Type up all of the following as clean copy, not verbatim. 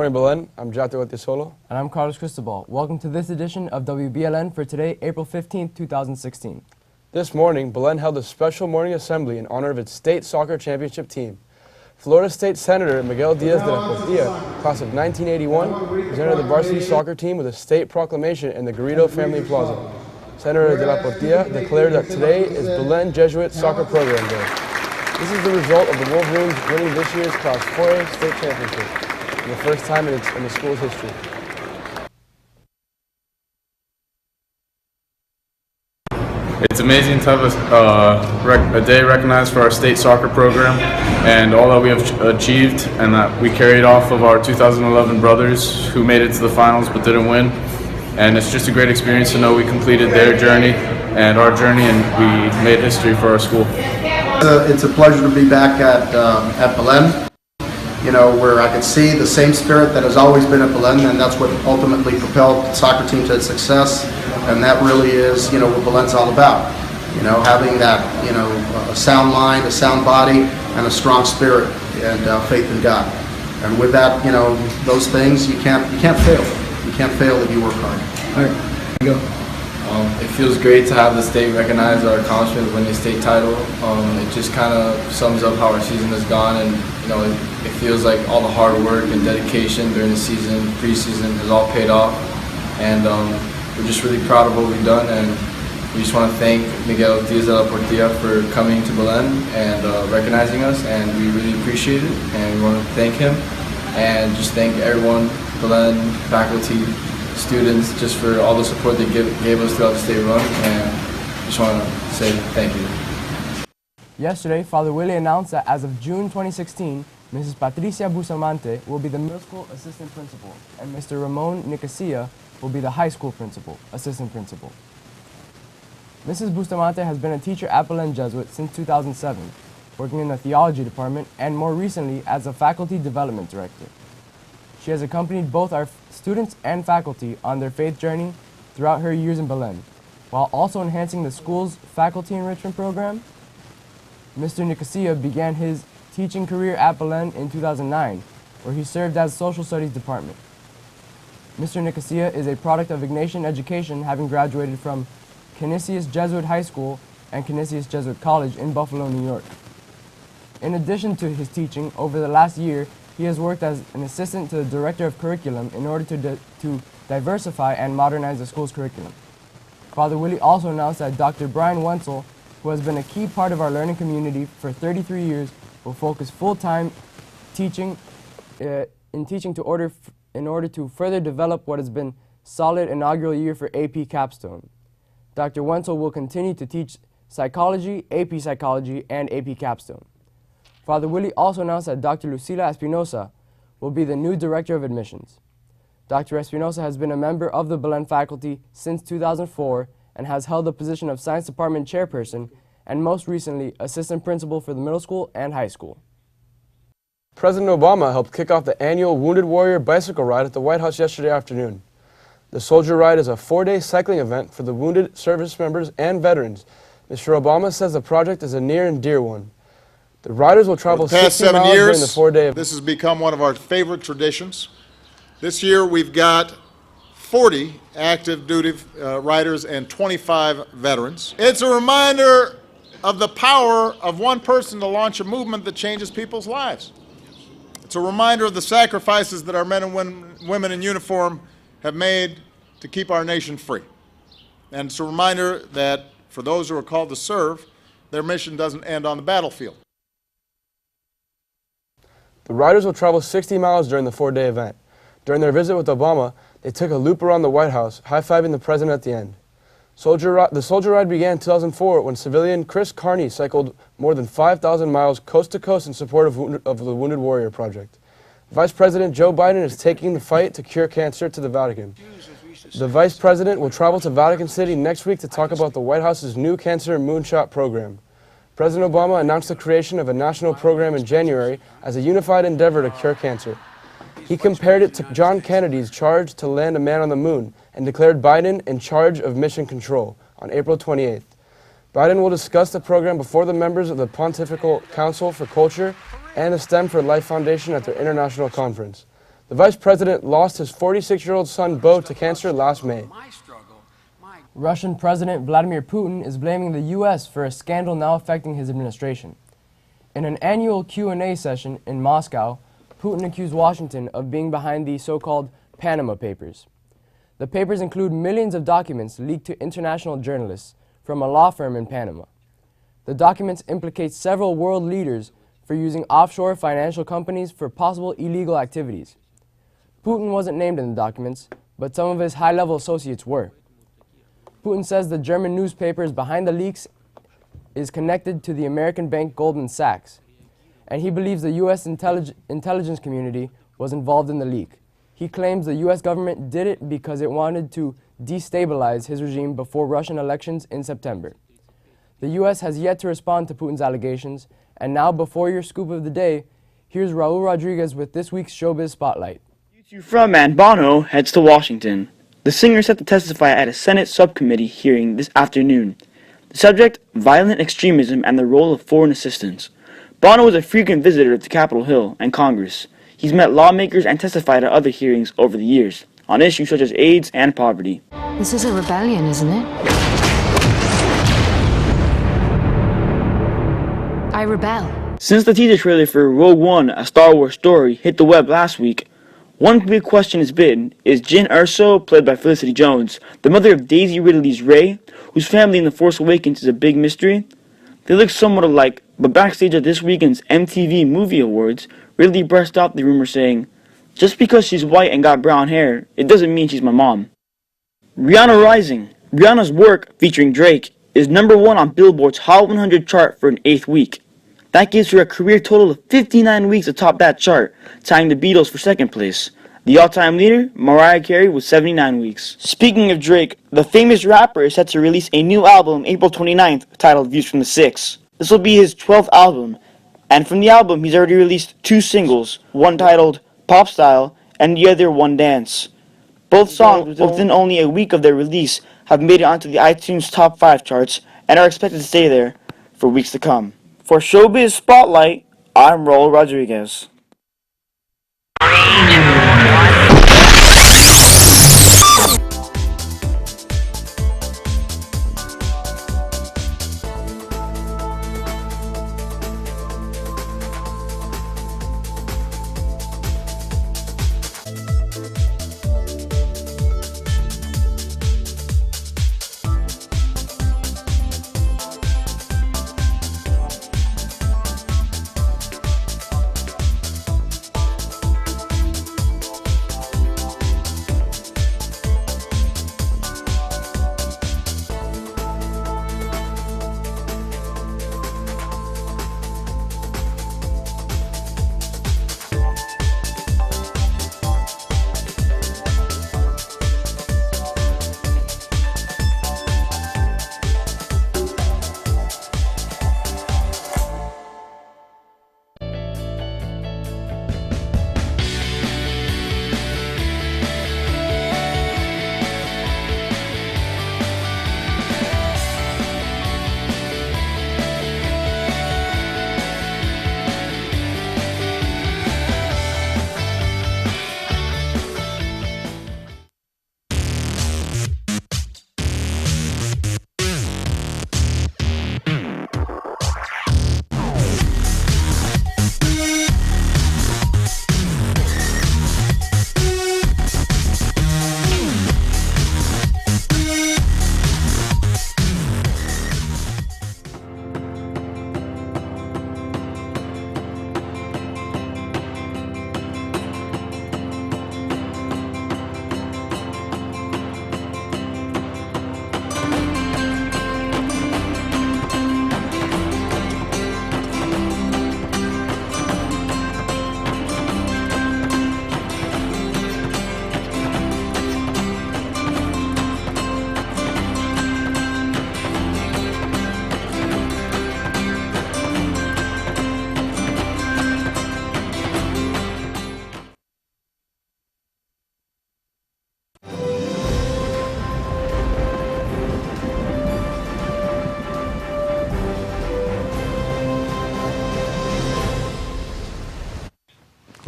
morning, Belen. I'm Jato Solo. And I'm Carlos Cristobal. Welcome to this edition of WBLN for today, April 15th, 2016. This morning, Belen held a special morning assembly in honor of its state soccer championship team. Florida State Senator Miguel Diaz de la Portilla, class of 1981, presented the varsity soccer team with a state proclamation in the Garrido Family Plaza. Senator de la Portilla declared that today is Belen Jesuit Soccer Program Day. This is the result of the Wolverines winning this year's Class 4A state championship, for the first time in the school's history. It's amazing to have a day recognized for our state soccer program and all that we have achieved, and that we carried off of our 2011 brothers who made it to the finals but didn't win. And it's just a great experience to know we completed their journey and our journey, and we made history for our school. It's a pleasure to be back at Belen, where I can see the same spirit that has always been at Belen, and that's what ultimately propelled the soccer team to its success. And that really is, what Belen's all about. Having that, a sound mind, a sound body, and a strong spirit and faith in God. And with that, those things, you can't fail. You can't fail if you work hard. All right, here you go. It feels great to have the state recognize our accomplishment of winning the state title. It just kind of sums up how our season has gone, and it feels like all the hard work and dedication during the season, preseason, has all paid off. And we're just really proud of what we've done, and we just want to thank Miguel Diaz de la Portilla for coming to Belen and recognizing us, and we really appreciate it, and we want to thank him, and just thank everyone, Belen, faculty, students, just for all the support they gave us throughout the state run, and just want to say thank you. Yesterday, Father Willie announced that as of June 2016, Mrs. Patricia Bustamante will be the middle school assistant principal, and Mr. Ramon Nicosia will be the high school assistant principal. Mrs. Bustamante has been a teacher at Belen Jesuit since 2007, working in the theology department and more recently as a faculty development director. She has accompanied both our students and faculty on their faith journey throughout her years in Belen, while also enhancing the school's faculty enrichment program. Mr. Nicosia began his teaching career at Belen in 2009, where he served as social studies department. Mr. Nicosia is a product of Ignatian education, having graduated from Canisius Jesuit High School and Canisius Jesuit College in Buffalo, New York. In addition to his teaching, over the last year, he has worked as an assistant to the director of curriculum in order to diversify and modernize the school's curriculum. Father Willie also announced that Dr. Brian Wenzel, who has been a key part of our learning community for 33 years, will focus full-time teaching in order to further develop what has been solid inaugural year for AP Capstone. Dr. Wenzel will continue to teach psychology, AP Psychology, and AP Capstone. Father Willie also announced that Dr. Lucila Espinosa will be the new Director of Admissions. Dr. Espinosa has been a member of the Belen faculty since 2004 and has held the position of Science Department Chairperson and most recently Assistant Principal for the middle school and high school. President Obama helped kick off the annual Wounded Warrior bicycle ride at the White House yesterday afternoon. The Soldier Ride is a 4-day cycling event for the wounded service members and veterans. Mr. Obama says the project is a near and dear one. The riders will travel 60 miles during the 4-day event. This has become one of our favorite traditions. This year we've got 40 active duty riders and 25 veterans. It's a reminder of the power of one person to launch a movement that changes people's lives. It's a reminder of the sacrifices that our men and women in uniform have made to keep our nation free. And it's a reminder that for those who are called to serve, their mission doesn't end on the battlefield. The riders will travel 60 miles during the 4-day event. During their visit with Obama, they took a loop around the White House, high-fiving the president at the end. The Soldier Ride began in 2004 when civilian Chris Carney cycled more than 5,000 miles coast to coast in support of the Wounded Warrior Project. Vice President Joe Biden is taking the fight to cure cancer to the Vatican. The Vice President will travel to Vatican City next week to talk about the White House's new cancer moonshot program. President Obama announced the creation of a national program in January as a unified endeavor to cure cancer. He compared it to John Kennedy's charge to land a man on the moon and declared Biden in charge of mission control on April 28th. Biden will discuss the program before the members of the Pontifical Council for Culture and the STEM for Life Foundation at their international conference. The vice president lost his 46-year-old son Bo to cancer last May. Russian President Vladimir Putin is blaming the U.S. for a scandal now affecting his administration. In an annual Q&A session in Moscow, Putin accused Washington of being behind the so-called Panama Papers. The papers include millions of documents leaked to international journalists from a law firm in Panama. The documents implicate several world leaders for using offshore financial companies for possible illegal activities. Putin wasn't named in the documents, but some of his high-level associates were. Putin says the German newspapers behind the leaks is connected to the American bank Goldman Sachs, and he believes the U.S. intelligence community was involved in the leak. He claims the U.S. government did it because it wanted to destabilize his regime before Russian elections in September. The U.S. has yet to respond to Putin's allegations, and now before your scoop of the day, here's Raul Rodriguez with this week's Showbiz Spotlight. U2 frontman Bono heads to Washington. The singer is set to testify at a Senate subcommittee hearing this afternoon. The subject, violent extremism and the role of foreign assistance. Bono is a frequent visitor to Capitol Hill and Congress. He's met lawmakers and testified at other hearings over the years on issues such as AIDS and poverty. This is a rebellion, isn't it? I rebel. Since the teaser trailer for Rogue One, A Star Wars Story, hit the web last week, one big question has been, is Jyn Erso, played by Felicity Jones, the mother of Daisy Ridley's Rey, whose family in The Force Awakens is a big mystery? They look somewhat alike, but backstage at this weekend's MTV Movie Awards, Ridley brushed off the rumor saying, "Just because she's white and got brown hair, it doesn't mean she's my mom." Rihanna Rising. Rihanna's work, featuring Drake, is #1 on Billboard's Hot 100 chart for an 8th week. That gives her a career total of 59 weeks atop that chart, tying the Beatles for 2nd place. The all-time leader, Mariah Carey, was 79 weeks. Speaking of Drake, the famous rapper is set to release a new album April 29th titled Views from the Six. This will be his 12th album, and from the album he's already released 2 singles, one titled Pop Style and the other One Dance. Both songs, within only a week of their release, have made it onto the iTunes Top 5 charts and are expected to stay there for weeks to come. For Showbiz Spotlight, I'm Raul Rodriguez.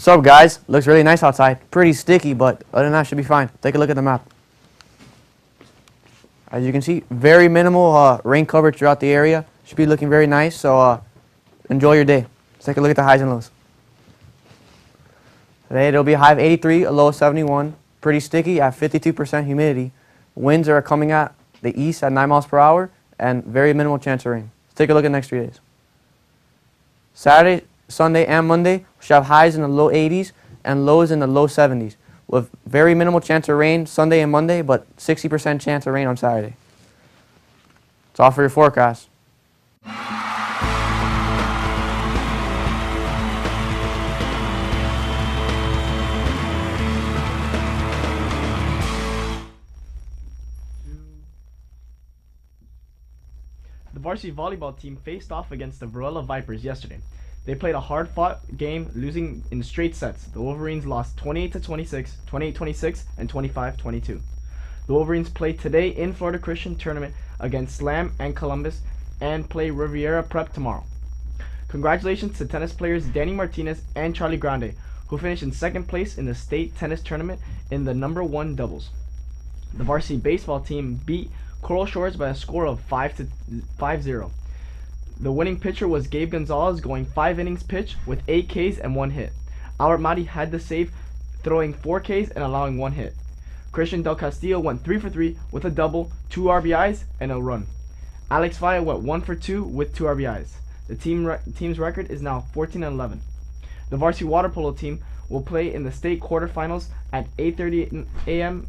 What's up, guys? Looks really nice outside. Pretty sticky, but other than that, should be fine. Take a look at the map. As you can see, very minimal rain coverage throughout the area. Should be looking very nice, so enjoy your day. Let's take a look at the highs and lows. Today, it'll be a high of 83, a low of 71. Pretty sticky at 52% humidity. Winds are coming at the east at 9 miles per hour, and very minimal chance of rain. Let's take a look at the next 3 days. Saturday, Sunday, and Monday, we should have highs in the low 80s and lows in the low 70s, with very minimal chance of rain Sunday and Monday, but 60% chance of rain on Saturday. That's all for your forecast. The varsity volleyball team faced off against the Varela Vipers yesterday. They played a hard-fought game, losing in straight sets. The Wolverines lost 28-26, 28-26, and 25-22. The Wolverines play today in Florida Christian Tournament against Slam and Columbus and play Riviera Prep tomorrow. Congratulations to tennis players Danny Martinez and Charlie Grande, who finished in second place in the state tennis tournament in the #1 doubles. The varsity baseball team beat Coral Shores by a score of 5-0. The winning pitcher was Gabe Gonzalez, going 5 innings pitched with 8 Ks and 1 hit. Albert Mati had the save, throwing 4 Ks and allowing 1 hit. Christian Del Castillo went 3 for 3 with a double, 2 RBIs, and a run. Alex Faya went 1 for 2 with 2 RBIs. The team's record is now 14-11. The varsity water polo team will play in the state quarterfinals at 8:30 a.m.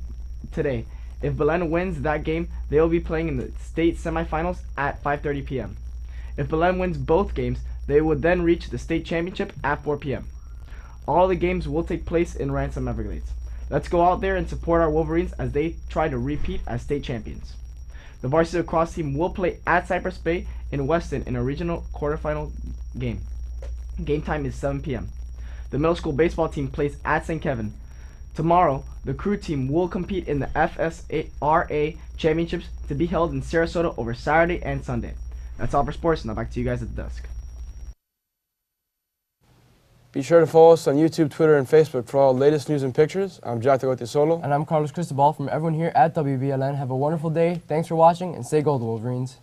today. If Belen wins that game, they will be playing in the state semifinals at 5:30 p.m. If Belen wins both games, they would then reach the state championship at 4 p.m. All the games will take place in Ransom Everglades. Let's go out there and support our Wolverines as they try to repeat as state champions. The varsity lacrosse team will play at Cypress Bay in Weston in a regional quarterfinal game. Game time is 7 p.m. The middle school baseball team plays at St. Kevin. Tomorrow, the crew team will compete in the FSRA championships to be held in Sarasota over Saturday and Sunday. That's all for sports. Now back to you guys at the desk. Be sure to follow us on YouTube, Twitter, and Facebook for all the latest news and pictures. I'm Jack Solo. And I'm Carlos Cristobal. From everyone here at WBLN, have a wonderful day. Thanks for watching, and stay gold, Wolverines.